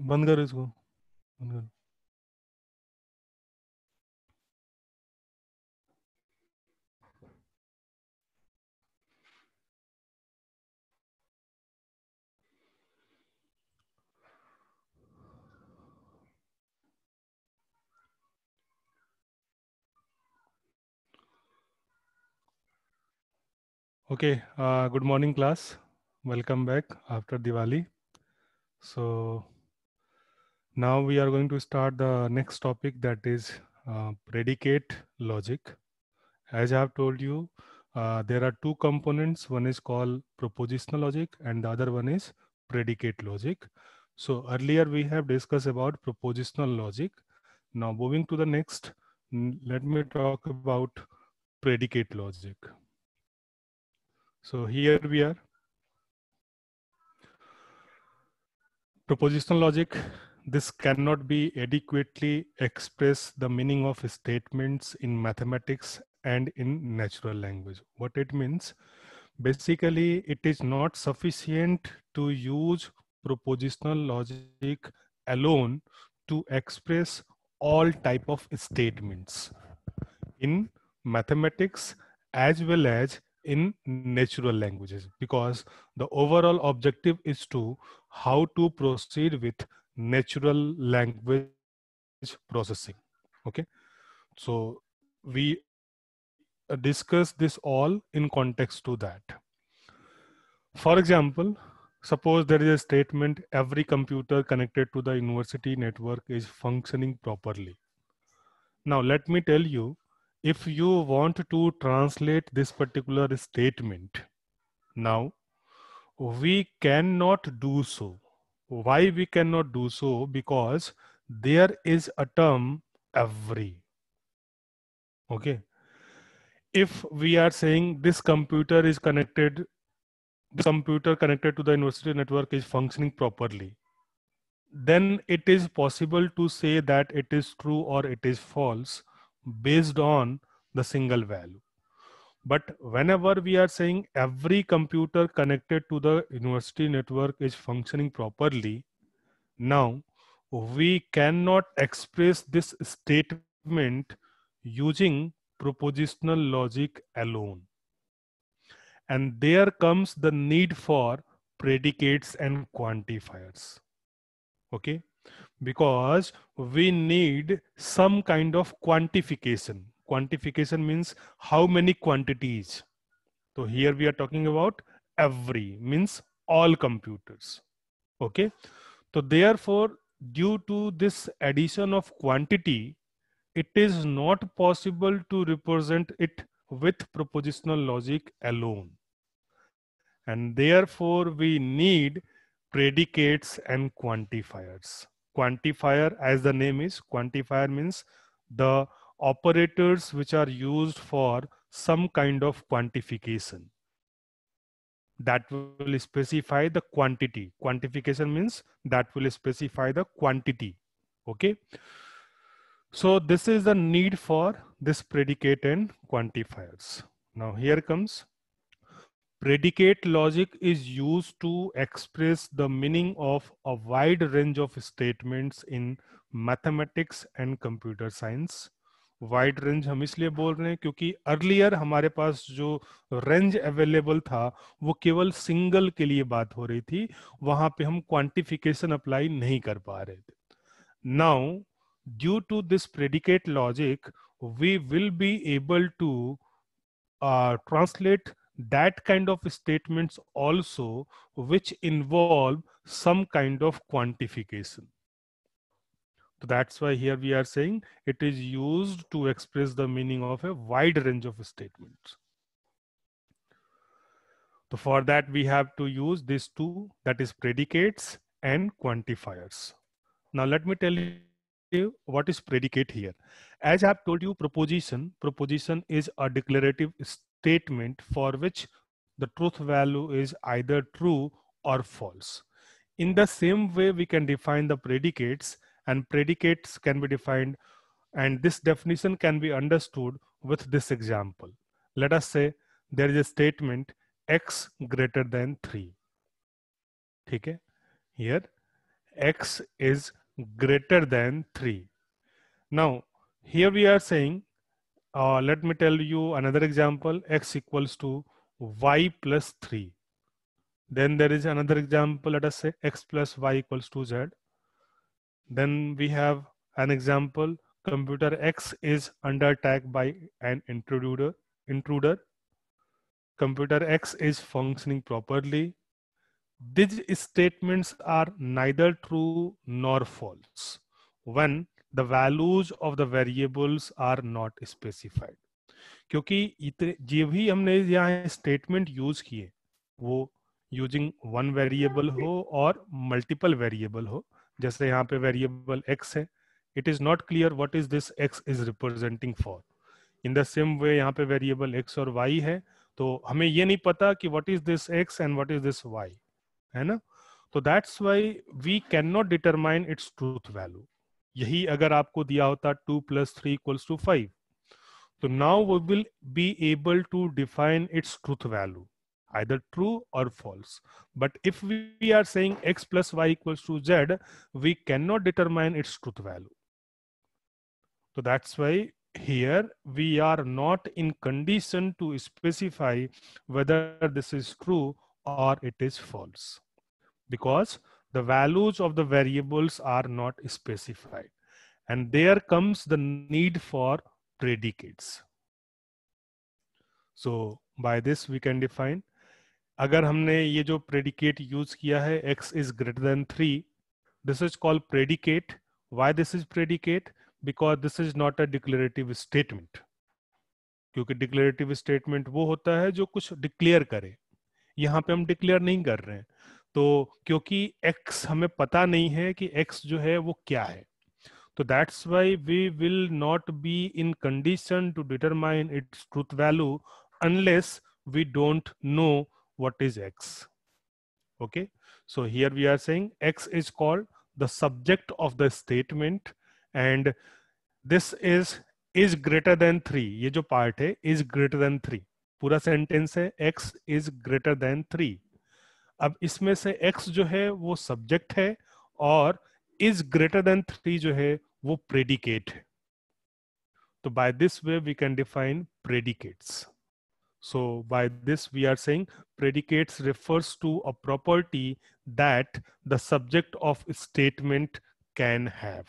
बंद कर इसको, बंद कर। Okay, good morning class. Welcome back after Diwali. So now we are going to start the next topic, that is predicate logic. As I have told you, there are two components. One is called propositional logic and the other one is predicate logic. So earlier we have discussed about propositional logic. Now moving to the next, let me talk about predicate logic. So here we are. Propositional logic, this cannot be adequately express the meaning of statements in mathematics and in natural language. What it means, basically it is not sufficient to use propositional logic alone to express all type of statements in mathematics as well as in natural languages, because the overall objective is to how to proceed with natural language processing. Okay, so we discuss this all in context to that. For example, suppose there is a statement: every computer connected to the university network is functioning properly. Now, let me tell you, if you want to translate this particular statement, now we cannot do so. Why we cannot do so? Because there is a term every. Okay. If we are saying this computer is connected, this computer connected to the university network is functioning properly, then it is possible to say that it is true or it is false based on the single value. But whenever we are saying every computer connected to the university network is functioning properly, now we cannot express this statement using propositional logic alone. And there comes the need for predicates and quantifiers. Okay, because we need some kind of quantification. Quantification means how many quantities. So here we are talking about every, means all computers. Okay, so therefore due to this addition of quantity, it is not possible to represent it with propositional logic alone, and therefore we need predicates and quantifiers. Quantifier, as the name is, quantifier means the operators which are used for some kind of quantification that will specify the quantity. Quantification means that will specify the quantity. Okay, so this is the need for this predicate and quantifiers. Now here comes, predicate logic is used to express the meaning of a wide range of statements in mathematics and computer science. Wide range हम इसलिए बोल रहे हैं क्योंकि earlier हमारे पास जो range available था वो केवल सिंगल के लिए बात हो रही थी, वहां पे हम क्वांटिफिकेशन अप्लाई नहीं कर पा रहे थे. Now due to this predicate logic we will be able to translate that kind of statements also which involve some kind of quantification. So that's why here we are saying it is used to express the meaning of a wide range of statements. So for that we have to use these two, that is predicates and quantifiers. Now let me tell you what is predicate here. As I have told you, proposition is a declarative statement for which the truth value is either true or false. In the same way, we can define the predicates, and predicates can be defined, and this definition can be understood with this example. Let us say there is a statement x greater than 3. Okay, here x is greater than 3. Now here we are saying, let me tell you another example, x equals to y plus 3. Then there is another example, let us say x plus y equals to z. Then we have an example, computer X is under attack by an intruder. Computer X is functioning properly. These statements are neither true nor false when the values of the variables are not specified. क्योंकि इतने जो भी हमने यहाँ statement use किए वो using one variable हो और मल्टीपल वेरिएबल हो, जैसे यहाँ पे वेरिएबल x है, it is not clear what is this x is representing for. In the same way यहाँ पे वेरिएबल x और y है, तो हमें ये नहीं पता कि what is this x and what is this y, है ना. तो that's why we can not determine its truth value. यही अगर आपको दिया होता 2 + 3 = 5, so now we will be able to define its truth value, either true or false. But if we are saying x plus y equals to z, we cannot determine its truth value. So that's why here we are not in condition to specify whether this is true or it is false, because the values of the variables are not specified. And there comes the need for predicates. So by this we can define, अगर हमने ये जो predicate use किया है x is greater than 3, this is called predicate. Why this is predicate? Because this is not a declarative statement. क्योंकि declarative statement वो होता है जो कुछ declare करे, यहाँ पे हम declare नहीं कर रहे हैं. तो क्योंकि x हमें पता नहीं है कि x जो है वो क्या है, so that's why we will not be in condition to determine its truth value unless we don't know what is x. Okay, so here we are saying x is called the subject of the statement, and this is greater than 3. ये जो part है is greater than 3, पूरा sentence है x is greater than 3. अब इसमें से x जो है वो subject है और is greater than 3 जो है वो predicate है. तो by this way we can define predicates. So by this we are saying predicates refers to a property that the subject of statement can have.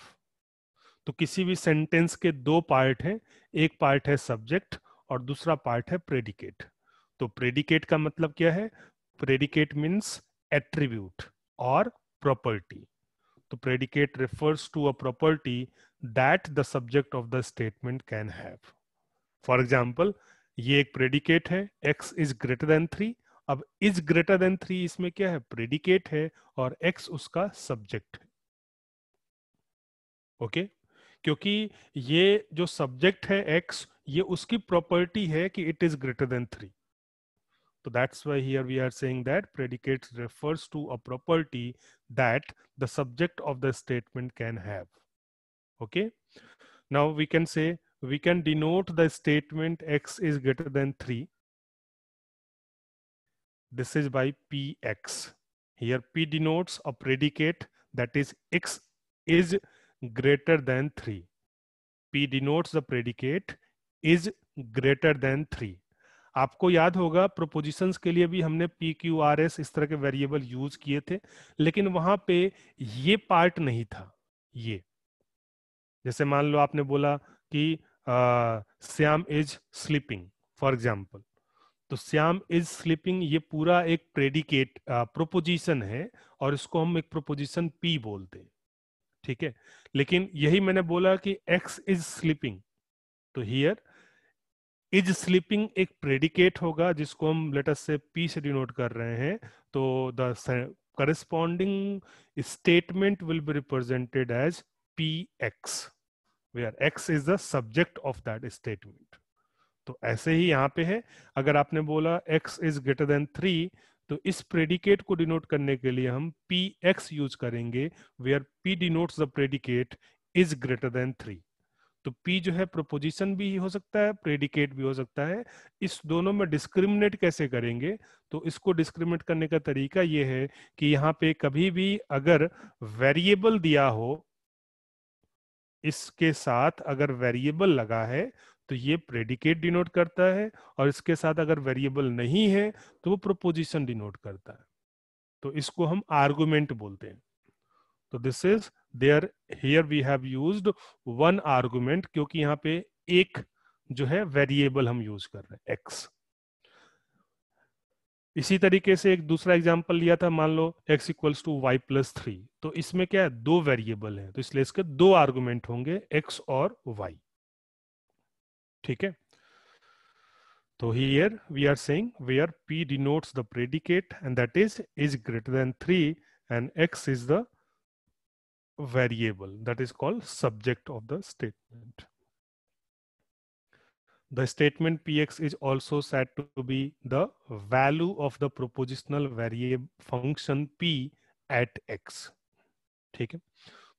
तो किसी भी सेंटेंस के दो पार्ट हैं, एक पार्ट है सब्जेक्ट और दूसरा पार्ट है प्रेडिकेट. तो प्रेडिकेट का मतलब क्या है? प्रेडिकेट मीन्स एट्रीब्यूट और प्रॉपर्टी. तो predicate refers to a property that the subject of the statement can have. For example, ये एक predicate है, x is greater than 3. अब is greater than 3 इसमें क्या है? predicate है और x उसका subject है. ओके, क्योंकि ये जो subject है x, ये उसकी property है कि it is greater than 3. So that's why here we are saying that predicate refers to a property that the subject of the statement can have. Okay. Now we can say, we can denote the statement x is greater than 3. This is by px. Here p denotes a predicate, that is x is greater than 3. P denotes the predicate is greater than 3. आपको याद होगा propositions के लिए भी हमने P Q R S इस तरह के वेरिएबल यूज किए थे, लेकिन वहां पे ये पार्ट नहीं था. ये जैसे मान लो आपने बोला कि Shyam is sleeping for example, तो श्याम इज स्लीपिंग ये पूरा एक प्रेडिकेट प्रोपोजिशन है और इसको हम एक प्रोपोजिशन पी बोलते हैं. ठीक है, लेकिन यही मैंने बोला कि एक्स इज स्लीपिंग, तो हियर इज स्लीपिंग एक प्रेडिकेट होगा जिसको हम लेट अस से पी से डिनोट कर रहे हैं. तो the corresponding statement will be represented as P X, where X is the subject of that statement. तो ऐसे ही यहाँ पे है, अगर आपने बोला x इज ग्रेटर देन 3, तो इस प्रेडिकेट को डिनोट करने के लिए हम पी एक्स यूज करेंगे, where p denotes the predicate is greater than 3. तो P जो है प्रोपोजिशन भी हो सकता है, प्रेडिकेट भी हो सकता है। इस दोनों में डिस्क्रिमिनेट कैसे करेंगे? तो इसको डिस्क्रिमिनेट करने का तरीका ये है कि यहाँ पे कभी भी अगर वेरिएबल दिया हो, इसके साथ अगर वेरिएबल लगा है तो ये प्रेडिकेट डिनोट करता है, और इसके साथ अगर वेरिएबल नहीं है तो वो प्रोपोजिशन डिनोट करता है। तो इसको हम आर्गुमेंट बोलते हैं। तो this is there, here we have used one argument, क्योंकि यहाँ पे एक जो है वेरिएबल हम यूज कर रहे हैं, एक्स। इसी तरीके से एक दूसरा एग्जांपल लिया था, मान लो x equals to Y plus three. तो इसमें क्या है, दो वेरिएबल है, तो इसलिए इसके दो आर्गुमेंट होंगे, x और y। ठीक है। तो here we are saying where p denotes the predicate, and that is greater than 3, and x is the variable that is called subject of the statement. The statement px is also said to be the value of the propositional variable function p at x. ठीक है।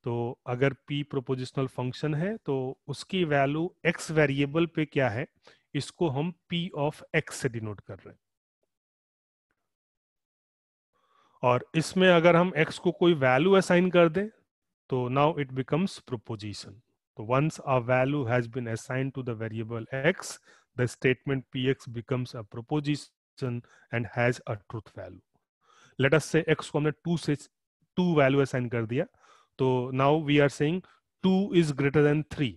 तो अगर p prepositional function है तो उसकी value x variable पे क्या है, इसको हम p ऑफ x से डिनोट कर रहे हैं। और इसमें अगर हम x को कोई वैल्यू असाइन कर दें तो नाउ इट बिकम्स प्रोपोजिशन। तो once a value has been assigned to the variable x, the statement px becomes a proposition and has a truth value. Let us say x को हमने 2 से 2 value assign कर दिया, तो now we are saying 2 is greater than 3.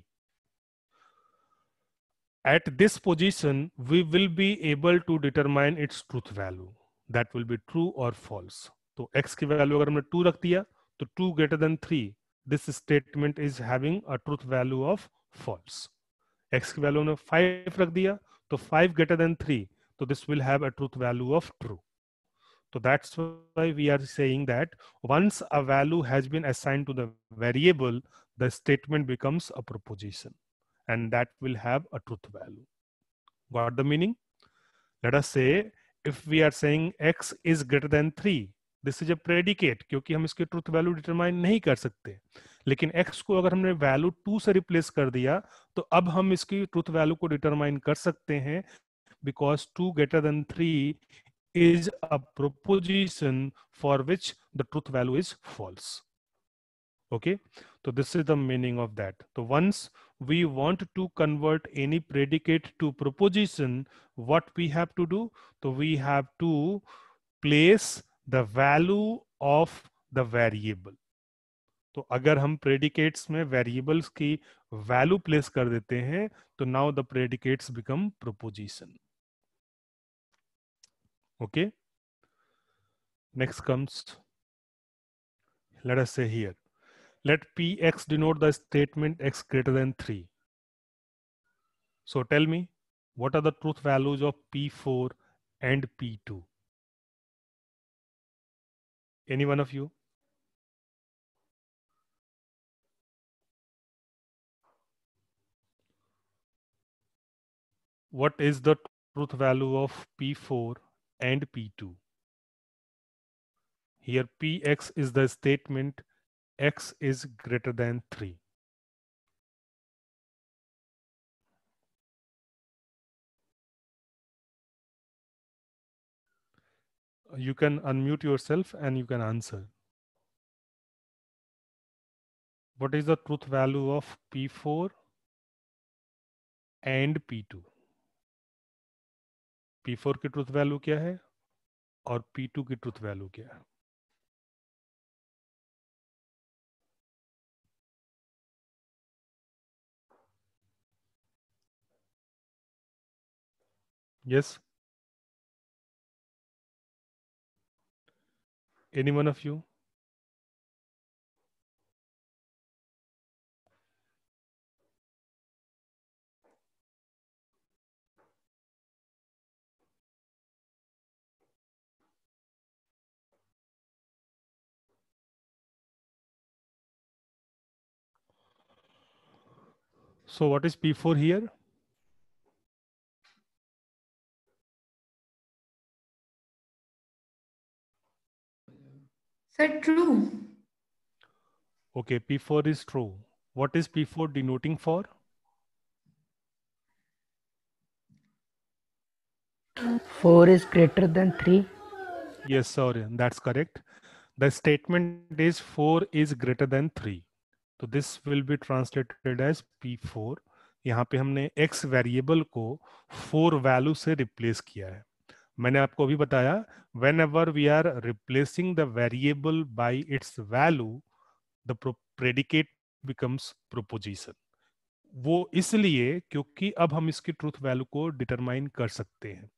At this position, we will be able to determine its truth value. That will be true or false. तो x की value अगर हमने 2 रख दिया तो 2 greater than 3, this statement is having a truth value of false. x की value हमने 5 रख दिया तो 5 greater than 3, तो this will have a truth value of true. So that's why we are saying that once a value has been assigned to the variable, the statement becomes a proposition, and that will have a truth value. Got the meaning? Let us say if we are saying x is greater than 3, this is a predicate, क्योंकि हम इसके truth value determine नहीं कर सकते। लेकिन x को अगर हमने वैल्यू 2 से रिप्लेस कर दिया तो अब हम इसकी ट्रूथ वैल्यू को डिटरमाइन कर सकते हैं, because 2 greater than 3 is a proposition for which the truth value is false. Okay, so this is the meaning of that. So once we want to convert any predicate to proposition, what we have to do? So we have to place the value of the variable. तो अगर हम predicates में variables की value place कर देते हैं तो now the predicates become proposition. Okay, next comes, let us say here, let px denote the statement x greater than 3. So tell me, what are the truth values of p4 and p2? Any one of you? What is the truth value of p4 and p2? Here px is the statement x is greater than 3. You can unmute yourself and you can answer. What is the truth value of p4 and p2? p4 की truth value क्या है और p2 की truth value क्या है? Yes, any one of you? So what is p4 here? Sir, true. Okay, p4 is true. What is p4 denoting for? 4 is greater than 3. Yes, sorry, that's correct. The statement is 4 is greater than 3. तो this will be translated as P4. यहाँ पे हमने x variable को 4 value से replace किया है. मैंने आपको अभी बताया, whenever we are replacing the variable by its value, the predicate becomes proposition. वो इसलिए क्योंकि अब हम इसकी ट्रूथ वैल्यू को डिटरमाइन कर सकते हैं.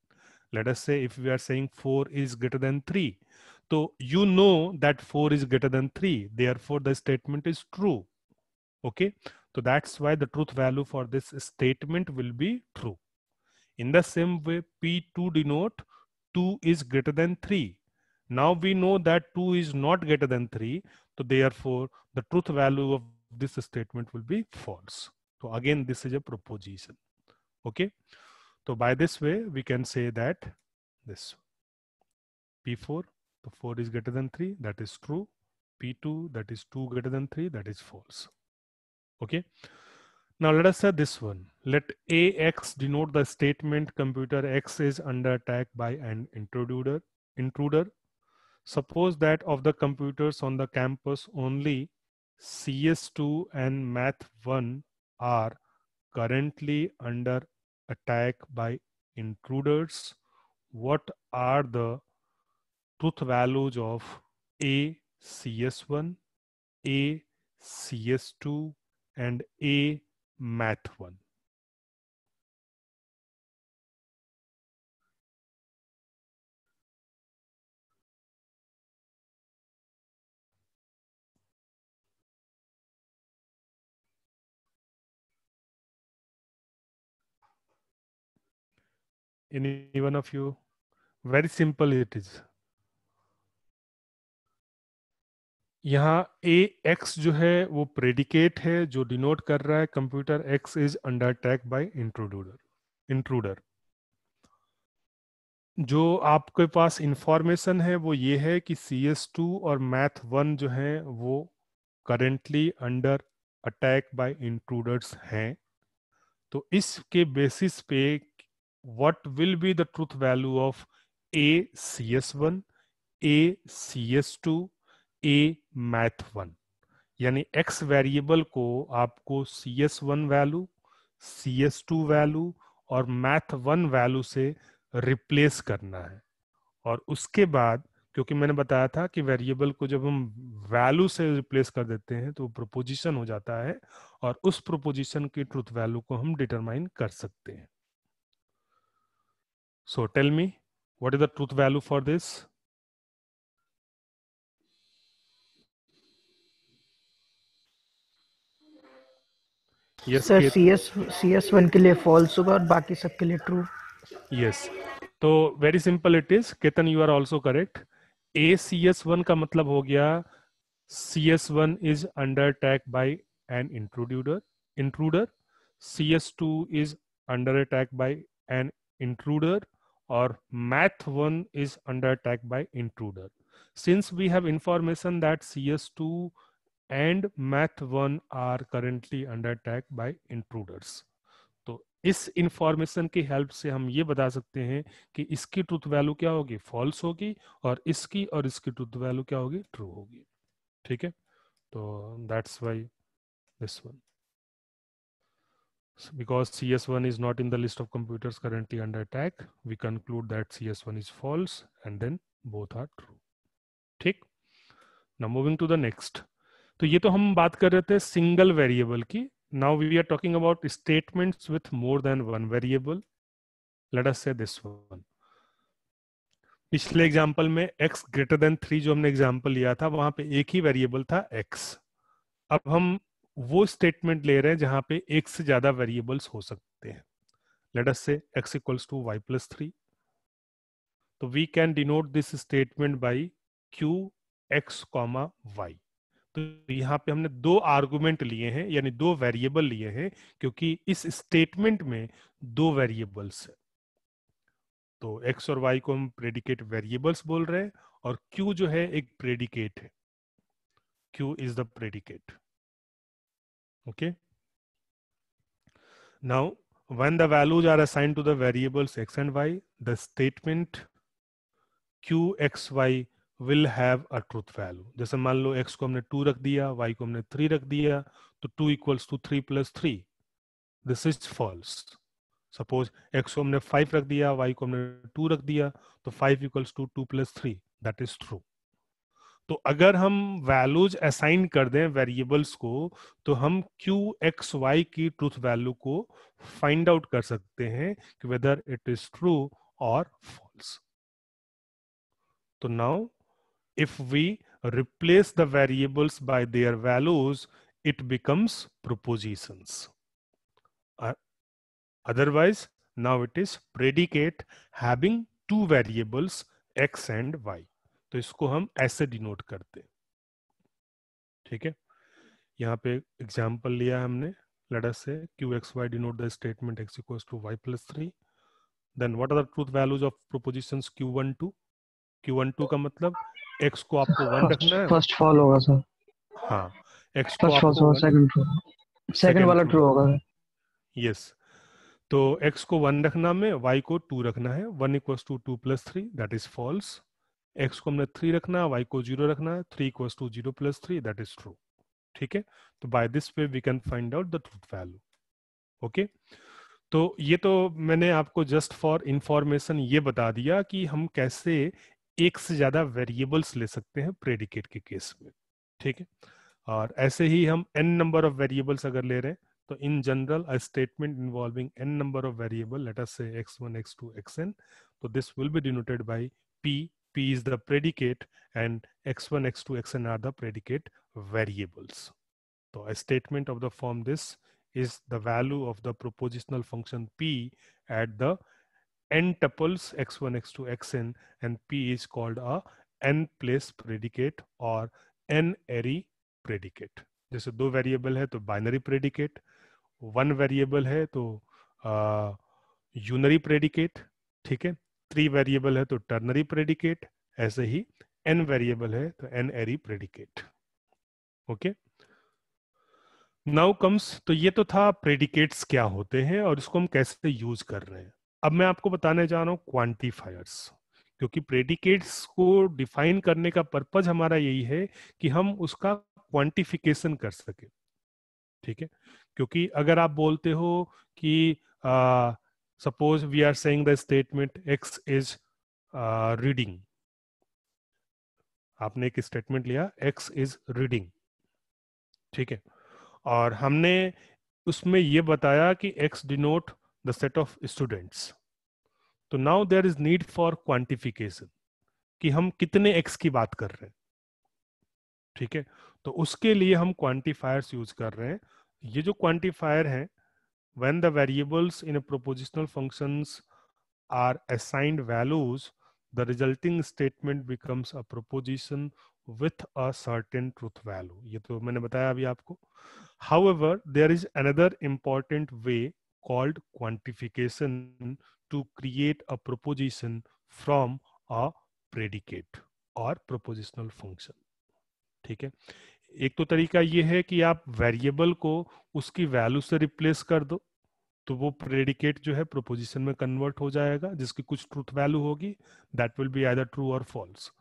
Let us say if we are saying 4 is greater than 3, so you know that 4 is greater than 3, therefore the statement is true. Okay, so that's why the truth value for this statement will be true. In the same way, P2 denote 2 is greater than 3. Now we know that 2 is not greater than 3, so therefore the truth value of this statement will be false. So again, this is a proposition. Okay, so by this way we can say that this P4, so 4 is greater than 3, that is true. P2, that is 2 greater than 3, that is false. Okay. Now let us say this one. Let AX denote the statement computer X is under attack by an intruder. Suppose that of the computers on the campus, only CS2 and Math 1 are currently under attack by intruders. What are the truth values of A CS1, A CS2, and A Math 1? Any one of you? Very simple it is. यहाँ ए x जो है वो predicate है जो denote कर रहा है computer x is under attack by intruder. जो आपके पास इंफॉर्मेशन है वो ये है कि CS2 और मैथ 1 जो है वो currently under attack by intruders हैं. तो इसके बेसिस पे what will be the truth value of A CS1, A CS2, A math 1. यानी x वेरिएबल को आपको CS1 वैल्यू, CS2 वैल्यू और मैथ 1 वैल्यू से रिप्लेस करना है. और उसके बाद, क्योंकि मैंने बताया था कि वेरिएबल को जब हम वैल्यू से रिप्लेस कर देते हैं तो प्रोपोजिशन हो जाता है और उस प्रोपोजिशन की ट्रूथ वैल्यू को हम डिटरमाइन कर सकते हैं. So tell me what is the truth value for this? Yes sir के CS1 के लिए फॉल्स होगा और बाकी सब के लिए ट्रू. यस. तो very simple it is. Ketan, you are also correct. ACS1 का मतलब हो गया CS1 is under attack by an intruder. CS2 is under attack by an intruder, or math 1 is under attack by intruder. Since we have information that CS2 and math 1 are currently under attack by intruders, तो इस information की help से हम ये बता सकते हैं कि इसकी ट्रूथ वैल्यू क्या होगी, फॉल्स होगी, और इसकी ट्रूथ वैल्यू क्या होगी, ट्रू होगी. ठीक है. तो that's why this one, because CS1 is not in the list of computers currently under attack, we conclude that CS1 is false and then both are true. ठीक. now moving to the next. तो ये तो हम बात कर रहे थे single variable की. now we are talking about statements with more than one variable. let us say this one. पिछले एग्जाम्पल में x ग्रेटर देन 3 जो हमने एग्जाम्पल लिया था वहां पे एक ही वेरिएबल था x. अब हम वो स्टेटमेंट ले रहे हैं जहां पे एक से ज्यादा वेरिएबल्स हो सकते हैं. Late us say x equals to y plus 3. तो we can denote this statement by q x comma y. तो यहाँ पे हमने दो आर्गुमेंट लिए हैं, यानी दो वेरिएबल लिए हैं, क्योंकि इस स्टेटमेंट में दो वेरिएबल्स है. तो x और y को हम प्रेडिकेट वेरिएबल्स बोल रहे हैं और q जो है एक प्रेडिकेट है. q is the predicate. Okay. Now when the values are assigned to the variables x and y, the statement qxy will have a truth value. जैसे मान लो x को हमने 2 रख दिया, y को हमने 3 रख दिया, तो 2 equals to 3 plus 3. This is false. Suppose x को हमने 5 रख दिया, y को हमने 2 रख दिया, तो 5 equals to 2 plus 3. That is true. तो अगर हम वैल्यूज असाइन कर दें वेरिएबल्स को, तो हम क्यू एक्स वाई की ट्रूथ वैल्यू को फाइंड आउट कर सकते हैं कि वेदर इट इज ट्रू और फॉल्स. तो now if we replace the variables by their values, it becomes propositions. Otherwise, now it is predicate having two variables x and y. तो इसको हम ऐसे डिनोट करते हैं. ठीक है, यहाँ पे एग्जाम्पल लिया हमने. Let us say qxy denote the statement x equals to y plus 3. Then what are the truth values of propositions q12? q12 का मतलब x को आपको 1 रखना है. फर्स्ट फॉल होगा सर. हाँ, x को फर्स्ट फॉल्स आपको होगा, 1, सेकंड ट्रू. सेकंड वाला ट्रू होगा. यस. तो x को 1 रखना में, y को 2 रखना है. 1 equals to 2 plus 3, that is false. x को हमने 3 रखना, y को 0 रखना है. 3 equals to 0 plus 3, that is true. ठीक है, तो by this way we can find out the truth value. Okay, तो ये तो मैंने आपको जस्ट फॉर इंफॉर्मेशन ये बता दिया कि हम कैसे एक से ज्यादा वेरिएबल्स ले सकते हैं प्रेडिकेट के केस में. ठीक है, और ऐसे ही हम n नंबर ऑफ वेरिएबल्स अगर ले रहे हैं, तो in general a statement involving n number of variable, late us से x1 x2 xn, तो this will B denoted by p. p is the predicate and x1 x2 xn are the predicate variables. So a statement of the form this is the value of the propositional function p at the n tuples x1 x2 xn, and p is called a n place predicate or n array predicate. जैसे दो variable है तो binary predicate, one variable है तो unary predicate. ठीक है, 3 variable है तो टर्नरी प्रेडिकेट. ऐसे ही n वेरिएबल है तो n array predicate. Okay, now comes, तो ये तो था प्रेडिकेट्स क्या होते हैं और इसको हम कैसे यूज कर रहे हैं. अब मैं आपको बताने जा रहा हूं क्वांटिफायर्स, क्योंकि प्रेडिकेट्स को डिफाइन करने का पर्पज हमारा यही है कि हम उसका क्वांटिफिकेशन कर सके. ठीक है, क्योंकि अगर आप बोलते हो कि suppose we are saying the statement x is reading, आपने एक स्टेटमेंट लिया x इज रीडिंग. ठीक है, और हमने उसमें ये बताया कि x denote the set of students. तो now there is need for quantification कि हम कितने x की बात कर रहे हैं. ठीक है, तो उसके लिए हम क्वांटिफायर्स यूज कर रहे हैं. ये जो क्वांटिफायर है, when the variables in a propositional functions are assigned values, the resulting statement becomes a proposition with a certain truth value. ये तो मैंने बताया अभी आपको. However, there is another important way called quantification to create a proposition from a predicate or propositional function. ठीक है, एक तो तरीका ये है कि आप वेरिएबल को उसकी वैल्यू से रिप्लेस कर दो, तो वो प्रेडिकेट जो है प्रोपोजिशन में कन्वर्ट हो जाएगा जिसकी कुछ ट्रूथ वैल्यू होगी, that will be either true और फॉल्स.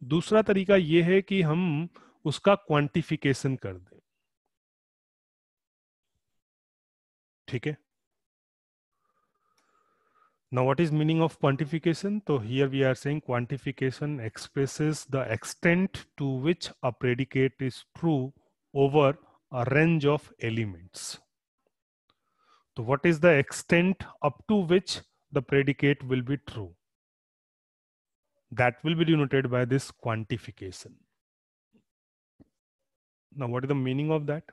दूसरा तरीका ये है कि हम उसका क्वांटिफिकेशन कर दें. ठीक है, now what is meaning of quantification? So here we are saying quantification expresses the extent to which a predicate is true over a range of elements. So what is the extent up to which the predicate will be true? That will be denoted by this quantification. Now what is the meaning of that?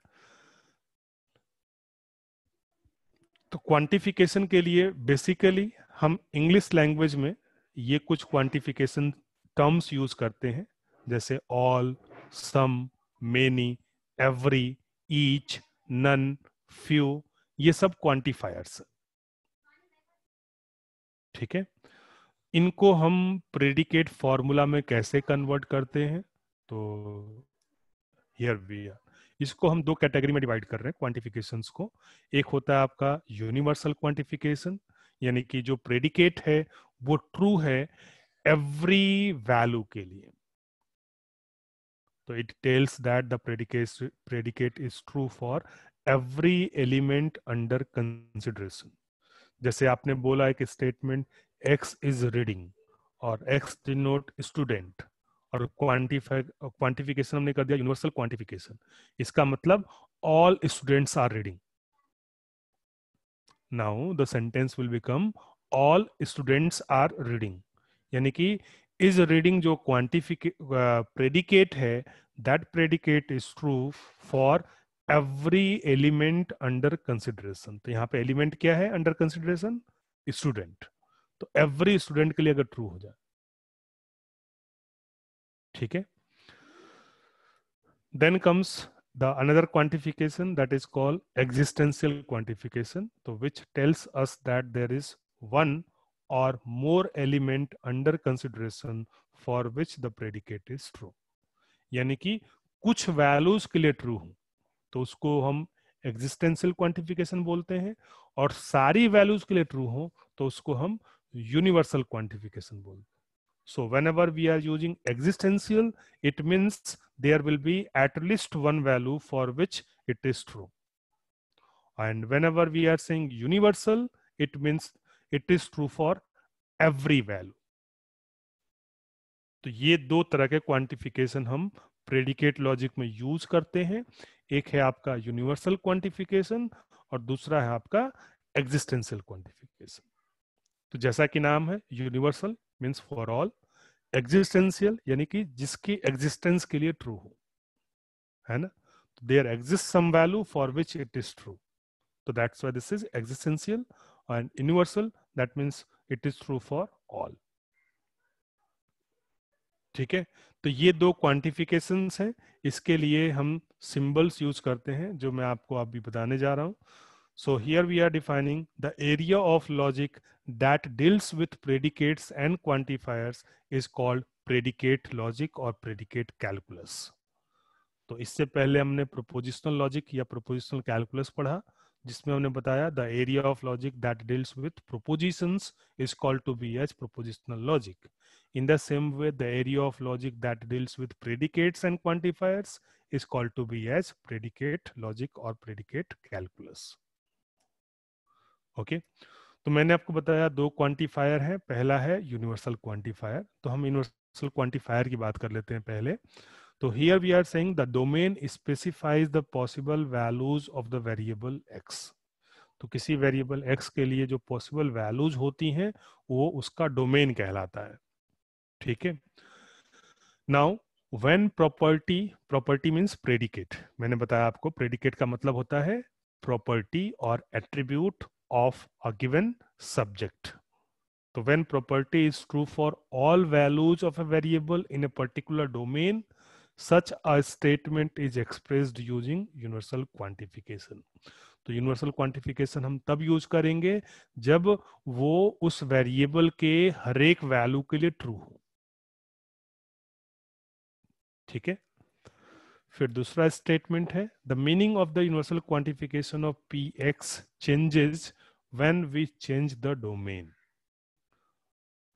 तो quantification के लिए basically हम English language में ये कुछ quantification terms use करते हैं, जैसे all, some, many, every, each, none, few. ये सब क्वांटिफायर्स. ठीक है, इनको हम प्रेडिकेट फॉर्मूला में कैसे कन्वर्ट करते हैं? तो हियर वी आर. इसको हम दो कैटेगरी में डिवाइड कर रहे हैं क्वांटिफिकेशंस को। एक होता है आपका यूनिवर्सल क्वांटिफिकेशन, यानी कि जो प्रेडिकेट है वो ट्रू है एवरी वैल्यू के लिए। तो it tells that the predicate is true for every element under consideration. जैसे आपने बोला एक स्टेटमेंट x इज रीडिंग और x डिनोट स्टूडेंट, और क्वांटिफिकेशन हमने कर दिया यूनिवर्सल क्वांटिफिकेशन। इसका मतलब all students are reading. Now the sentence will become all students are reading, यानी कि इज रीडिंग जो प्रेडिकेट है, that predicate is true for every element under consideration. तो यहाँ पे एलिमेंट क्या है अंडर कंसिडरेशन? स्टूडेंट। तो एवरी स्टूडेंट के लिए अगर ट्रू हो जाए, ठीक है। Then comes the another quantification that is called existential quantification, so which tells us that there is one or more element under consideration for which the predicate is true। यानी कि कुछ वैल्यूज के लिए true हो तो उसको हम existential quantification बोलते हैं, और सारी वैल्यूज के लिए ट्रू हो तो उसको हम यूनिवर्सल क्वांटिफिकेशन बोलते हैं। So whenever we are using existential, it means there will be at least one value for which it is true. And whenever we are saying universal, it means it is true for every value. तो ये दो तरह के quantification हम predicate logic में use करते हैं। एक है आपका यूनिवर्सल क्वांटिफिकेशन और दूसरा है आपका एग्जिस्टेंशियल क्वांटिफिकेशन। तो जैसा कि नाम है, universal means for all, existential यानी कि जिसकी एग्जिस्टेंस के लिए ट्रू हो, है ना। There exist some value for which it is true, तो that's why this is existential. And universal that means it is true for all, ठीक है। तो ये दो क्वांटिफिकेशंस हैं, इसके लिए हम सिंबल्स यूज करते हैं जो मैं आपको अभी बताने जा रहा हूं। So here we are defining the area of logic that deals with predicates and quantifiers is called predicate logic or predicate calculus। तो इससे पहले हमने प्रोपोजिशनल लॉजिक या प्रोपोजिशनल कैलकुलस पढ़ा, जिसमें हमने बताया the area of logic that deals with propositions is called to be as propositional logic. In the same way, the area of logic that deals with predicates and quantifiers is called to be as predicate logic or predicate calculus। Okay तो मैंने आपको बताया दो quantifier है, पहला है universal quantifier. तो हम यूनिवर्सल क्वांटिफायर की बात कर लेते हैं पहले। तो here we are saying the domain specifies the possible values of the variable X. तो किसी वेरिएबल एक्स के लिए जो पॉसिबल वैल्यूज होती हैं वो उसका डोमेन कहलाता है, ठीक है। Now when property means predicate, मैंने बताया आपको प्रेडिकेट का मतलब होता है प्रॉपर्टी और attribute of a given subject। So when property is true for all values of a variable in a particular domain, such a statement is expressed using universal quantification। तो universal quantification हम तब use करेंगे जब वो उस variable के हर एक value के लिए ट्रू हो, ठीक है। फिर दूसरा स्टेटमेंट है the meaning of the universal quantification of P X changes when we change the domain.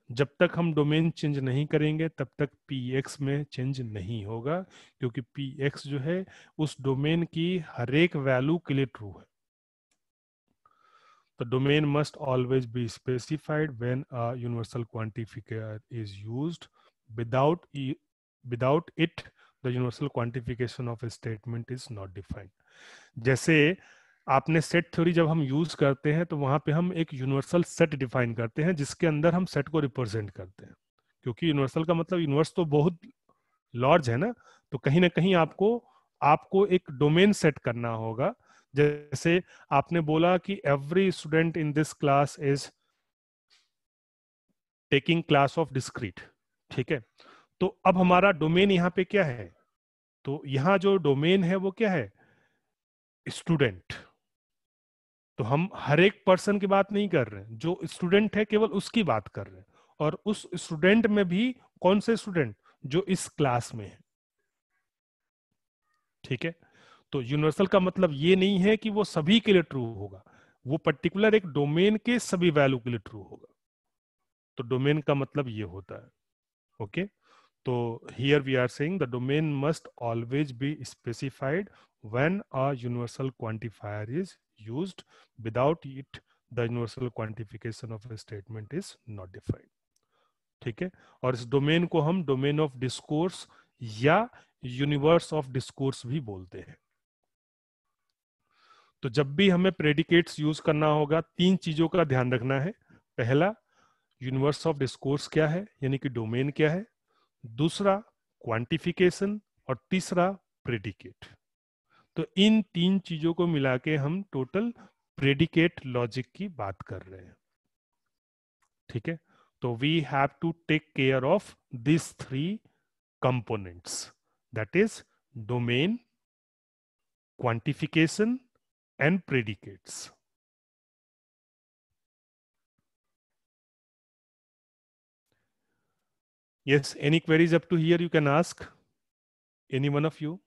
जब तक हम डोमेन चेंज नहीं करेंगे तब तक पी एक्स में चेंज नहीं होगा, क्योंकि पी एक्स जो है उस डोमेन की हर एक वैल्यू के लिए ट्रू है। The domain must always be specified when a universal quantifier is used. Without it, the universal quantification of a statement is not defined। जैसे आपने सेट थ्योरी जब हम यूज करते हैं तो वहां पे हम एक यूनिवर्सल सेट डिफाइन करते हैं जिसके अंदर हम सेट को रिप्रेजेंट करते हैं, क्योंकि यूनिवर्सल का मतलब यूनिवर्स तो बहुत लार्ज है ना, तो कहीं ना कहीं आपको आपको एक डोमेन सेट करना होगा। जैसे आपने बोला कि every student in this class is taking class of discrete, ठीक है। तो अब हमारा डोमेन यहाँ पे क्या है? तो यहाँ जो डोमेन है वो क्या है? स्टूडेंट। तो हम हर एक पर्सन की बात नहीं कर रहे हैं, जो स्टूडेंट है केवल उसकी बात कर रहे हैं, और उस स्टूडेंट में भी कौन से स्टूडेंट? जो इस क्लास में है, ठीक है। तो यूनिवर्सल का मतलब ये नहीं है कि वो सभी के लिए ट्रू होगा, वो पर्टिकुलर एक डोमेन के सभी वैल्यू के लिए ट्रू होगा। तो डोमेन का मतलब ये होता है। ओके, तो here we are saying the domain must always be specified when a universal quantifier is used, without it the universal quantification of a statement is not defined. ठीक है, और इस डोमेन को हम डोमेन ऑफ डिस्कोर्स या universe of discourse भी बोलते हैं। तो जब भी हमें प्रेडिकेट्स यूज करना होगा, तीन चीजों का ध्यान रखना है। पहला, यूनिवर्स ऑफ डिस्कोर्स क्या है, यानी कि डोमेन क्या है। दूसरा, क्वांटिफिकेशन। और तीसरा, प्रेडिकेट। तो इन तीन चीजों को मिला के हम टोटल प्रेडिकेट लॉजिक की बात कर रहे हैं। ठीक है, तो we have to take care of this three components, that is domain, quantification and predicates. Yes, any queries up to here you can ask, any one of you.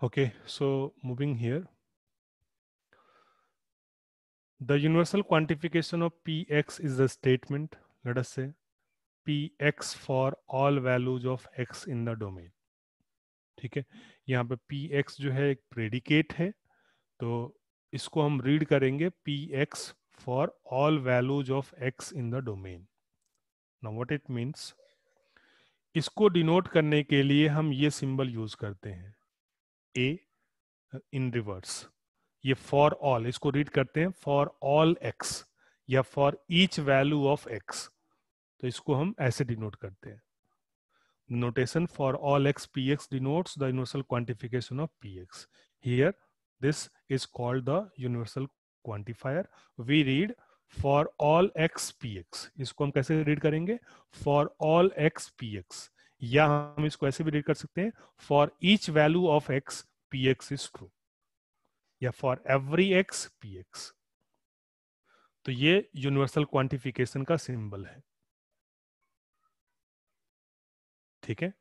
Okay, so moving here, the universal quantification of px is the statement, let us say px for all values of x in the domain. ठीक है, यहाँ पे px जो है एक predicate है, तो इसको हम रीड करेंगे px for all values of x in the domain. Now what it means, इसको डिनोट करने के लिए हम ये सिंबल यूज करते हैं, ए इन रिवर्स। ये फॉर ऑल, इसको रीड करते हैं फॉर ऑल एक्स या for each value of x, तो इसको हम ऐसे डिनोट करते हैं। notation for all x px denotes the universal quantification of px. Here this is called the universal quantifier. We read for all x px, इसको हम कैसे रीड करेंगे, for all x px, या हम इसको ऐसे भी रीड कर सकते हैं for each value of x px is true, या for every x px। तो ये यूनिवर्सल क्वांटिफिकेशन का सिंबल है। ठीक है,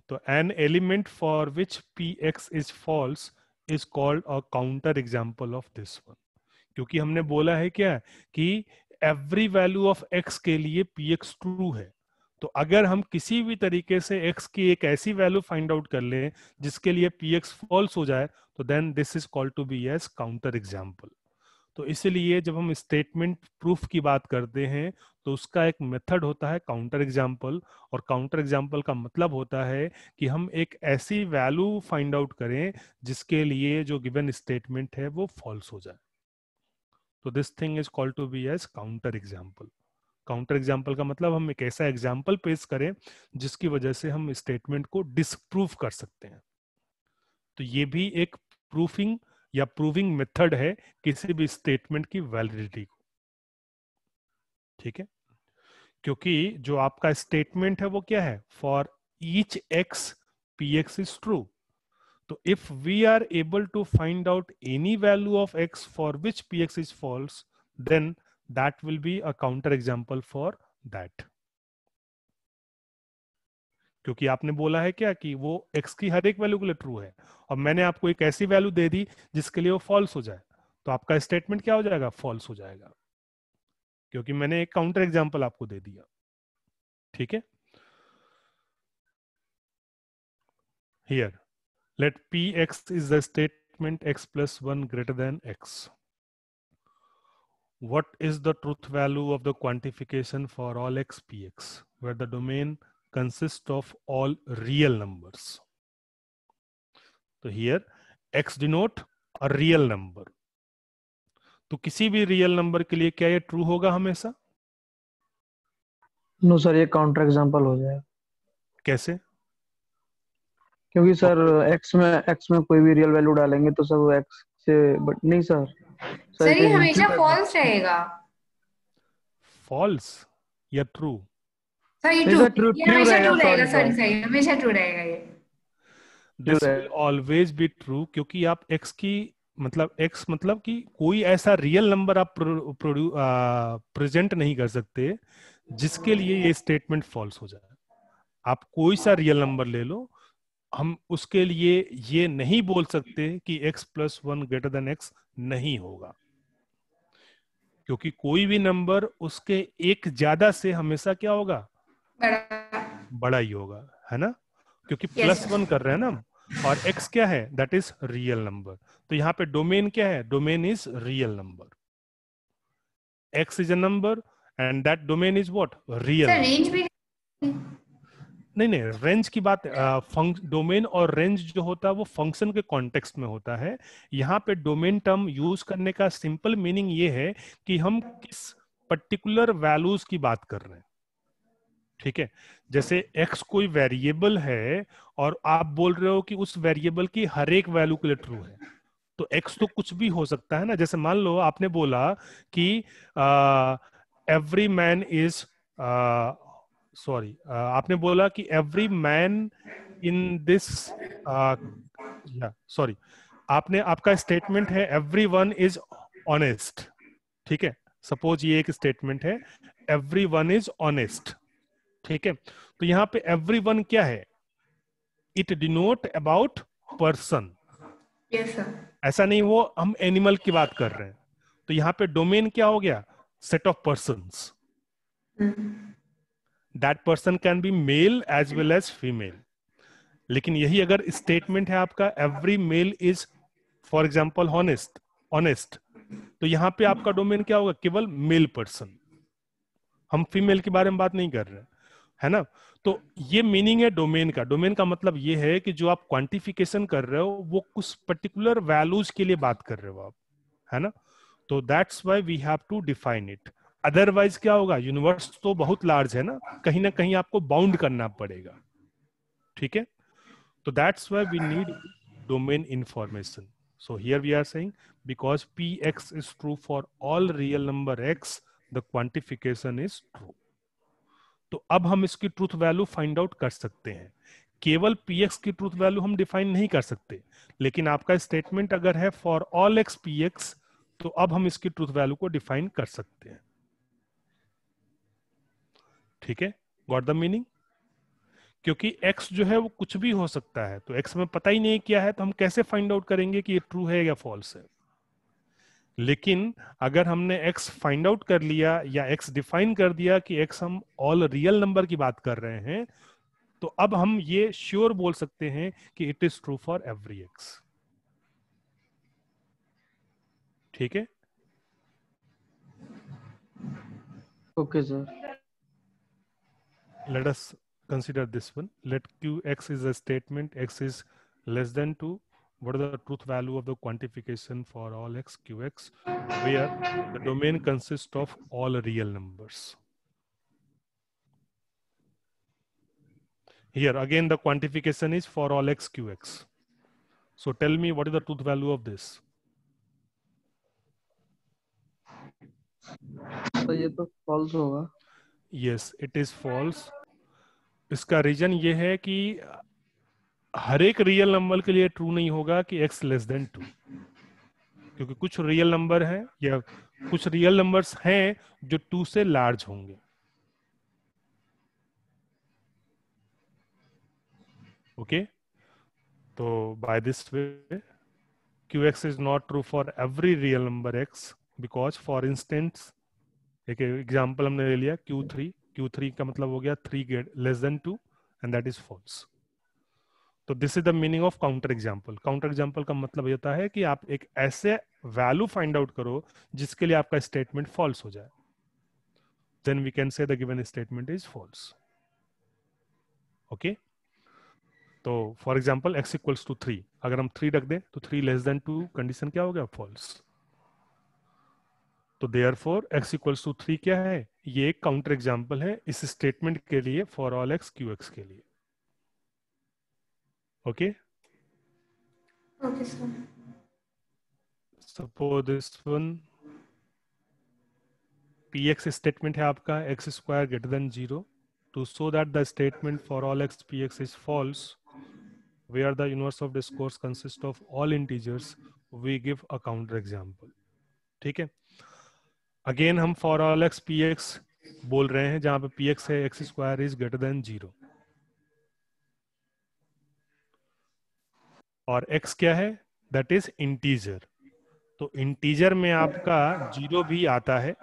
तो an element for which P x is false is called a counter example of this one. क्योंकि हमने बोला है क्या कि एवरी वैल्यू ऑफ एक्स के लिए पी एक्स ट्रू है, तो अगर हम किसी भी तरीके से एक्स की एक ऐसी वैल्यू फाइंड आउट कर लें जिसके लिए पी एक्स फॉल्स हो जाए, तो then this is called to be as counter example. तो इसलिए जब हम स्टेटमेंट प्रूफ की बात करते हैं तो उसका एक मेथड होता है काउंटर एग्जाम्पल, और काउंटर एग्जाम्पल का मतलब होता है कि हम एक ऐसी वैल्यू फाइंड आउट करें जिसके लिए जो गिवन स्टेटमेंट है वो फॉल्स हो जाए। तो this thing is called to be as counter example. Counter example का मतलब हम एक ऐसा एग्जाम्पल पेश करें जिसकी वजह से हम स्टेटमेंट को डिसप्रूव कर सकते हैं। तो ये भी एक प्रूफिंग या प्रूविंग मेथड है किसी भी स्टेटमेंट की वैलिडिटी को। ठीक है, क्योंकि जो आपका स्टेटमेंट है वो क्या है, for each x P x is true. तो if we are able to find out any value of x for which P x is false, then that will be a counter example for that. क्योंकि आपने बोला है क्या कि वो x की हर एक वैल्यू के लिए ट्रू है, और मैंने आपको एक ऐसी वैल्यू दे दी जिसके लिए वो फॉल्स हो जाए, तो आपका स्टेटमेंट क्या हो जाएगा, फॉल्स हो जाएगा, क्योंकि मैंने एक काउंटर एग्जांपल आपको दे दिया। ठीक है, here let px is the statement x plus 1 greater than x. What is the truth value of the quantification for all x px where the domain consists of all real numbers? तो here x denote a real number, तो किसी भी real number के लिए क्या ये true होगा हमेशा? नो सर, ये काउंटर एग्जांपल हो जाएगा। कैसे? क्योंकि सर एक्स में कोई भी रियल वैल्यू डालेंगे तो सब एक्स से बट नहीं सर, सर सर ये कहीं हिंट्री हमेशा टाइप में। फॉल्स रहेगा। फॉल्स या ट्रू? सर ये नहीं ट्रू, सर, ट्रू ये ट्रू हमेशा रहेगा, ट्रू रहेगा। सॉरी सॉरी सर, सॉरी, हमेशा ट्रू रहेगा ये। ट्रू दिस विल रहेगा। ऑलवेज बी ट्रू, क्योंकि आप x की मतलब x मतलब कि कोई ऐसा रियल नंबर आप प्रेजेंट नहीं कर सकते जिसके लिए ये स्टेटमेंट फॉल्स हो जाए। आप कोई सा रियल नंबर ले लो, हम उसके लिए ये नहीं बोल सकते कि x+1 ग्रेटर देन x नहीं होगा, क्योंकि कोई भी नंबर उसके एक ज्यादा से हमेशा क्या होगा, बड़ा। बड़ा ही होगा, है ना? क्योंकि यस +1 कर रहे हैं ना हम, और x क्या है, दैट इज रियल नंबर। तो यहाँ पे डोमेन क्या है, domain is real number. x is a number and that domain is what, real sir, number. Range भी। नहीं नहीं, रेंज की बात, डोमेन और रेंज जो होता है वो फंक्शन के कॉन्टेक्स्ट में होता है। यहाँ पे डोमेन टर्म यूज करने का सिंपल मीनिंग ये है कि हम किस पर्टिकुलर वैल्यूज की बात कर रहे हैं। ठीक है, जैसे x कोई वेरिएबल है और आप बोल रहे हो कि उस वेरिएबल की हर एक वैल्यू के लिए ट्रू है, तो x तो कुछ भी हो सकता है ना। जैसे मान लो आपने बोला कि एवरी मैन इज, सॉरी, आपने बोला कि एवरी मैन इन दिस, या सॉरी, आपने, आपका स्टेटमेंट है एवरी वन इज ऑनेस्ट। ठीक है, सपोज ये एक स्टेटमेंट है, एवरी वन इज ऑनेस्ट। ठीक है, तो यहाँ पे एवरी वन क्या है, it denote about person. Yes sir. ऐसा नहीं वो हम एनिमल की बात कर रहे हैं। तो यहाँ पे डोमेन क्या हो गया, set of persons. That person can be male as well as female. लेकिन यही अगर स्टेटमेंट है आपका, every male is for example honest, honest, तो यहाँ पे आपका डोमेन क्या होगा, केवल मेल पर्सन। हम फीमेल के बारे में बात नहीं कर रहे हैं, है ना? तो ये मीनिंग है डोमेन का। डोमेन का मतलब ये है कि जो आप क्वांटिफिकेशन कर रहे हो वो कुछ पर्टिकुलर वैल्यूज के लिए बात कर रहे हो आप, है ना? तो that's why we have to define it. Otherwise क्या होगा, यूनिवर्स तो बहुत लार्ज है ना कहीं आपको बाउंड करना पड़ेगा। ठीक है, तो that's why we need domain information. So here we are saying because px is true for all real number x, the quantification is true. तो अब हम इसकी ट्रूथ वैल्यू फाइंड आउट कर सकते हैं। केवल px की ट्रूथ वैल्यू हम डिफाइन नहीं कर सकते, लेकिन आपका स्टेटमेंट अगर है फॉर ऑल एक्स px, तो अब हम इसकी ट्रूथ वैल्यू को डिफाइन कर सकते हैं। ठीक है, गॉट द मीनिंग? क्योंकि x जो है वो कुछ भी हो सकता है, तो x में पता ही नहीं क्या है, तो हम कैसे फाइंड आउट करेंगे कि ये ट्रू है या फॉल्स है? लेकिन अगर हमने x फाइंड आउट कर लिया या x डिफाइन कर दिया कि x हम ऑल रियल नंबर की बात कर रहे हैं, तो अब हम ये श्योर बोल सकते हैं कि it is true for every x। ठीक है, okay sir. let us consider this one. Let qx is a statement, x is less than 2. What is the truth value of the quantification for all x qx, where the domain consists of all real numbers? Here again the quantification is for all x qx. So tell me what is the truth value of this? तो ये तो false होगा। Yes, it is false. इसका reason ये है कि हर एक real number के लिए ट्रू नहीं होगा कि x लेस देन 2, क्योंकि कुछ रियल नंबर हैं या कुछ रियल नंबर्स हैं जो 2 से लार्ज होंगे। ओके, तो by this way qx is not true for every real number x, because for instance एक एग्जांपल हमने ले लिया q3 का मतलब हो गया 3 less than 2 and that is false. तो this is the meaning of counter example. Counter example का मतलब ये होता है कि आप एक ऐसे वैल्यू फाइंड आउट करो जिसके लिए आपका स्टेटमेंट फॉल्स हो जाए, then we can say the given statement is false. Okay, तो for example x equals to 3, अगर हम 3 रख दें तो 3 लेस देन 2 कंडीशन क्या हो गया, फॉल्स। तो देयरफॉर x इक्वल्स टू 3 क्या है, ये एक काउंटर एग्जाम्पल है इस स्टेटमेंट के लिए फॉर ऑल x qx के लिए। Okay, okay sir. Suppose this one px statement है आपका x square greater than 0 to show that the statement for all x px is false where the universe of discourse consists of all integers we give a counter example. ठीक है, again हम for all x px बोल रहे हैं जहां पे px है x square is greater than 0 और x क्या है, दैट इज इंटीजर. तो इंटीजर में आपका 0 भी आता है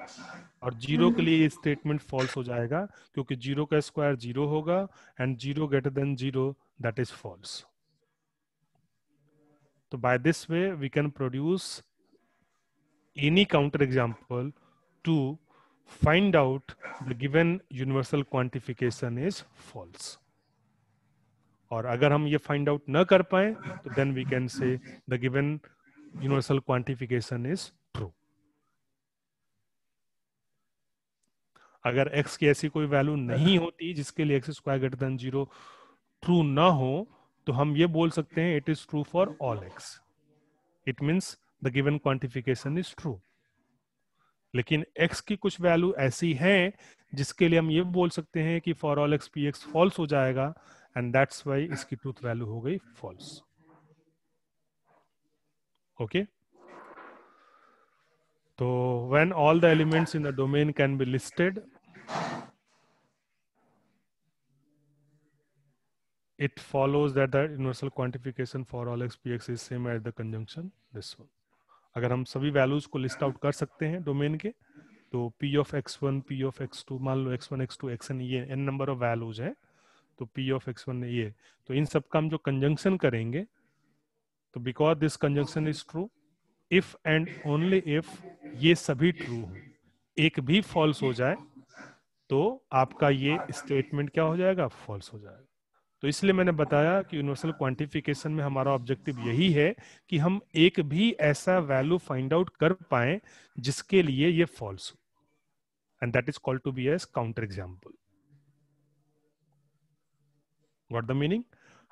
और 0 के लिए स्टेटमेंट फॉल्स हो जाएगा क्योंकि 0 का स्क्वायर 0 होगा and 0 greater than 0 that is false. तो by this way we can produce any counter example to find out the given universal quantification is false. और अगर हम ये फाइंड आउट न कर पाए तो then we can say the given universal quantification is true. अगर x की ऐसी कोई वैल्यू नहीं होती जिसके लिए x square greater than 0 true ना हो तो हम ये बोल सकते हैं it is true for all x. It means the given quantification is true. लेकिन x की कुछ वैल्यू ऐसी हैं जिसके लिए हम ये बोल सकते हैं कि for all x px false हो जाएगा एंड दैट्स व्हाई इसकी ट्रूथ वैल्यू हो गई फॉल्स. ओके, तो when all the elements in the domain can be listed it follows that the universal quantification for all x px is same as the conjunction this one. अगर हम सभी values को list out कर सकते हैं domain के तो p of x1 p of x2 मान लो x1 x2 xn ये n नंबर ऑफ वैल्यूज है तो p of x1 ये, तो इन सब का हम जो कंजंक्शन करेंगे तो because this conjunction is true if and only if ये सभी ट्रू हो, एक भी फॉल्स हो जाए तो आपका ये स्टेटमेंट क्या हो जाएगा, फॉल्स हो जाएगा. तो इसलिए मैंने बताया कि यूनिवर्सल क्वांटिफिकेशन में हमारा ऑब्जेक्टिव यही है कि हम एक भी ऐसा वैल्यू फाइंड आउट कर पाए जिसके लिए ये फॉल्स हो and that is called to be as counter example. What the meaning,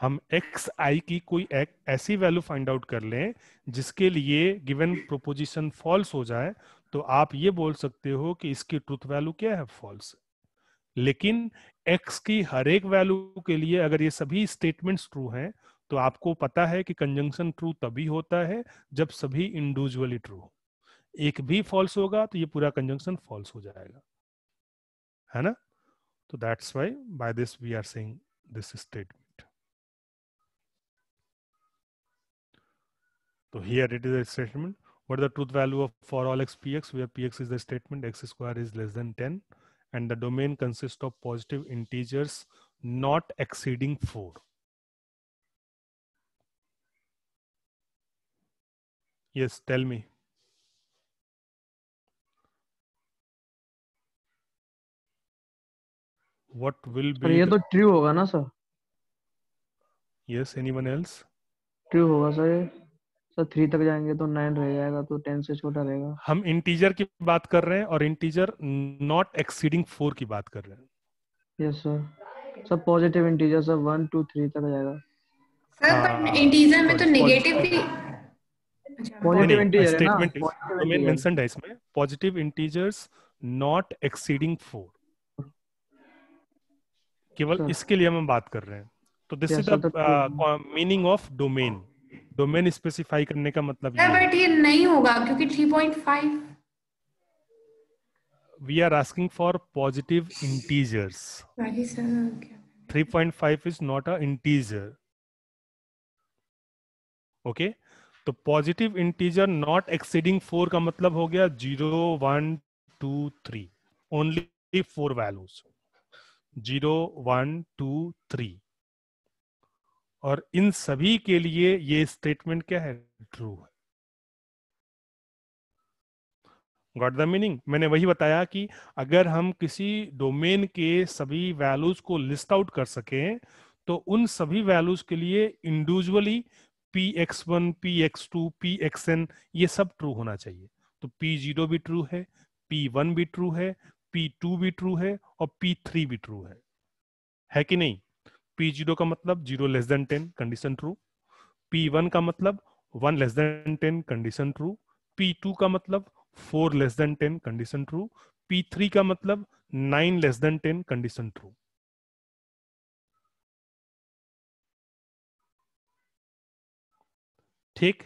हम एक्स आई की कोई ऐसी वैल्यू फाइंड आउट कर लें जिसके लिए गिवन प्रोपोजिशन फॉल्स हो जाए तो आप ये बोल सकते हो कि इसकी ट्रूथ वैल्यू क्या है, फॉल्स. लेकिन x की हर एक वैल्यू के लिए अगर ये सभी स्टेटमेंट्स ट्रू हैं तो आपको पता है कि कंजंक्शन ट्रू तभी होता है जब सभी इंडिविजुअली ट्रू हो. एक भी फॉल्स होगा तो ये पूरा कंजंक्शन फॉल्स हो जाएगा, है ना. तो that's why by this we are saying this statement. तो here it is a statement what is the truth value of for all x px where px is the statement x square is less than 10 and the domain consists of positive integers not exceeding 4. Yes, tell me. What will sir be ये the... तो true होगा ना sir? Yes, anyone else? True होगा sir ये. Sir 3 तक जाएंगे तो 9 रह जाएगा तो 10 से छोटा रहेगा. हम इंटीजर की बात कर रहे हैं और इंटीजर नॉट एक्सीडिंग 4 की बात कर रहे हैं. Yes sir. Sir positive integer sir 1 2 3 तक जाएगा. सर पर इंटीजर में तो नेगेटिव भी पॉजिटिव इंटीजर है ना, statement positive domain integer. Mentioned है इसमें, पॉजिटिव इंटीजर्स नॉट एक्सीडिंग 4, केवल सर. इसके लिए हम बात कर रहे हैं. तो this is Yes, sir, the meaning of domain. Domain specify करने का मतलब सर ये है बट ये नहीं होगा क्योंकि 3.5 we are asking for positive integers. Sorry sir. 3.5 is not a integer. Okay, तो पॉजिटिव इंटीजर नॉट एक्सीडिंग 4 का मतलब हो गया 0 1 2 3, ओनली 4 वैल्यूज 0 1 2 3 और इन सभी के लिए ये स्टेटमेंट क्या है, ट्रू है. Got the meaning. मैंने वही बताया कि अगर हम किसी डोमेन के सभी वैल्यूज को लिस्ट आउट कर सकें तो उन सभी वैल्यूज के लिए इंडिविजुअली px1 px2 pxn ये सब ट्रू होना चाहिए. तो p0 भी ट्रू है, p1 भी ट्रू है, p2 भी ट्रू है और p3 भी ट्रू है कि नहीं. p0 का मतलब 0 less than 10 condition true, p1 का मतलब 1 less than 10 condition true, P2 का मतलब 4 less than 10 condition true, P3 का मतलब 9 लेस देन 10 कंडीशन ट्रू। ठीक,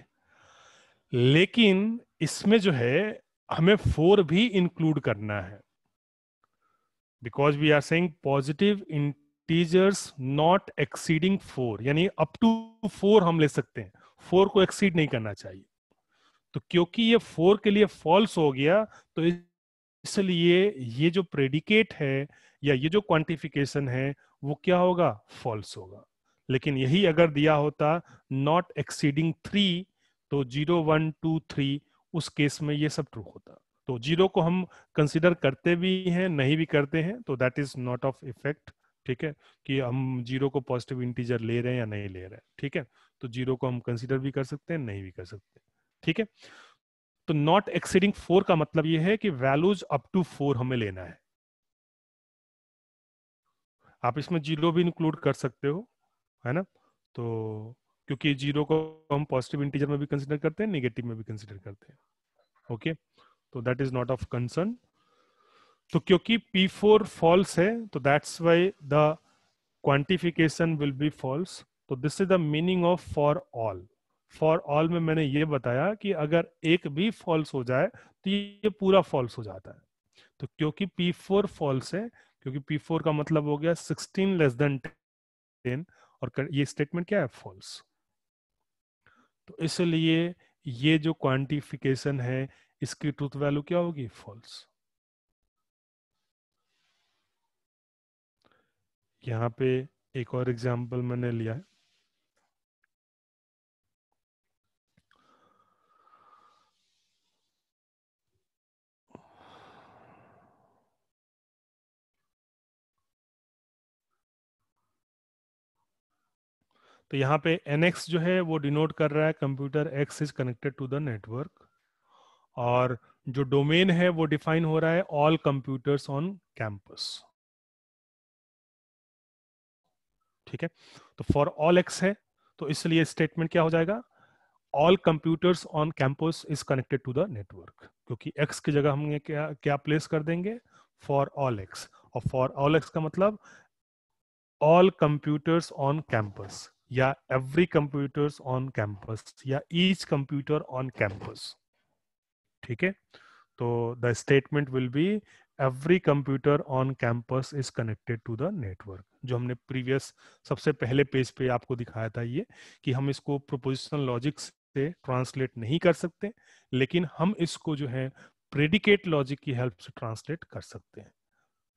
लेकिन इसमें जो है हमें 4 भी इंक्लूड करना है, because we are saying positive integers not exceeding 4, यानी अप टू 4 हम ले सकते हैं, 4 को एक्सीड नहीं करना चाहिए। तो क्योंकि ये 4 के लिए फॉल्स हो गया, तो इसलिए ये जो प्रेडिकेट है या ये जो क्वांटिफिकेशन है वो क्या होगा, फॉल्स होगा। लेकिन यही अगर दिया होता नॉट एक्सीडिंग 3, तो 0 1 2 3, उस केस में ये सब ट्रू होता। तो 0 को हम कंसिडर करते भी हैं, नहीं भी करते हैं, तो that is not of effect. ठीक है, कि हम 0 को पॉजिटिव इंटीजर ले रहे हैं या नहीं ले रहे हैं। ठीक है, तो 0 को हम कंसिडर भी कर सकते हैं, नहीं भी कर सकते। ठीक है, तो नॉट एक्सीडिंग 4 का मतलब यह है कि वैल्यूज अप टू 4 हमें लेना है। आप इसमें 0 भी इंक्लूड कर सकते हो, है ना। तो क्योंकि 0 को हम पॉजिटिव इंटीजर में भी कंसीडर करते हैं, नेगेटिव में भी कंसीडर करते हैं। ओके, तो that is not of concern. तो क्योंकि P4 फॉल्स है, तो that's why the quantification will be false. तो this is the meaning of for all. For all में मैंने ये बताया कि अगर एक भी फॉल्स हो जाए तो ये पूरा फॉल्स हो जाता है। तो क्योंकि P4 फॉल्स है, क्योंकि P4 का मतलब हो गया 16 लेस देन 10, और ये स्टेटमेंट क्या है, फॉल्स। तो इसलिए ये जो क्वांटिफिकेशन है इसकी ट्रूथ वैल्यू क्या होगी, फॉल्स। यहाँ पे एक और एग्जांपल मैंने लिया है। तो यहाँ पे NX जो है वो डिनोट कर रहा है computer X is connected to the network, और जो डोमेन है वो डिफाइन हो रहा है ऑल कंप्यूटर्स ऑन कैंपस। ठीक है, तो फॉर ऑल X है, तो इसलिए स्टेटमेंट क्या हो जाएगा, all computers on campus is connected to the network, क्योंकि X की जगह हम क्या क्या प्लेस कर देंगे, फॉर ऑल X। और फॉर ऑल X का मतलब ऑल कंप्यूटर्स ऑन कैंपस, या एवरी कंप्यूटर्स ऑन कैंपस, या ईच कंप्यूटर ऑन कैंपस। ठीक है, तो the statement will be every computer on campus is connected to the network, जो हमने प्रीवियस सबसे पहले पेज पे आपको दिखाया था, ये कि हम इसको प्रोपोजिशनल लॉजिक से ट्रांसलेट नहीं कर सकते, लेकिन हम इसको जो है प्रेडिकेट लॉजिक की हेल्प से ट्रांसलेट कर सकते हैं।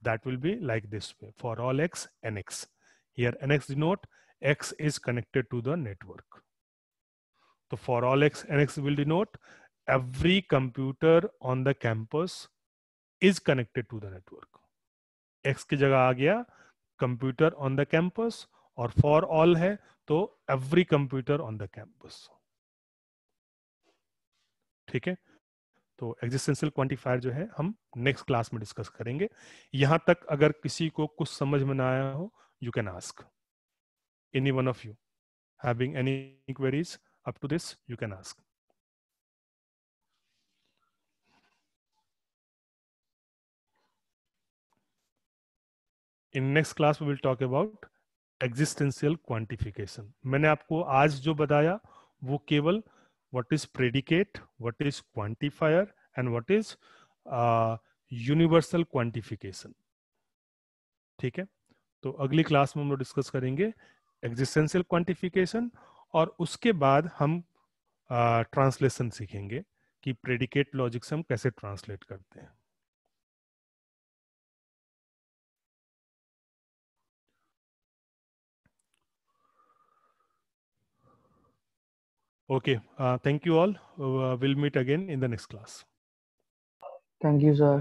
That will be like this way for all X NX. Here NX denote X is connected to the network. So for all X NX will denote every computer on the campus is connected to the network. X की जगह आ गया computer on the campus, और for all है तो every computer on the campus. ठीक है, तो existential quantifier जो है हम नेक्स्ट क्लास में डिस्कस करेंगे। यहां तक अगर किसी को कुछ समझ में ना आया हो, you can ask, any one of you having any queries up to this, you can ask. In next class we will talk about existential quantification. मैंने आपको आज जो बताया वो केवल what is predicate, what is quantifier and what is universal quantification. ठीक है, तो अगली क्लास में हम लोग डिस्कस करेंगे एग्जिस्टेंशियल क्वांटिफिकेशन, और उसके बाद हम ट्रांसलेशन सीखेंगे कि प्रेडिकेट लॉजिक से हम कैसे ट्रांसलेट करते हैं। Okay, thank you all. We'll meet again in the next class. Thank you, sir.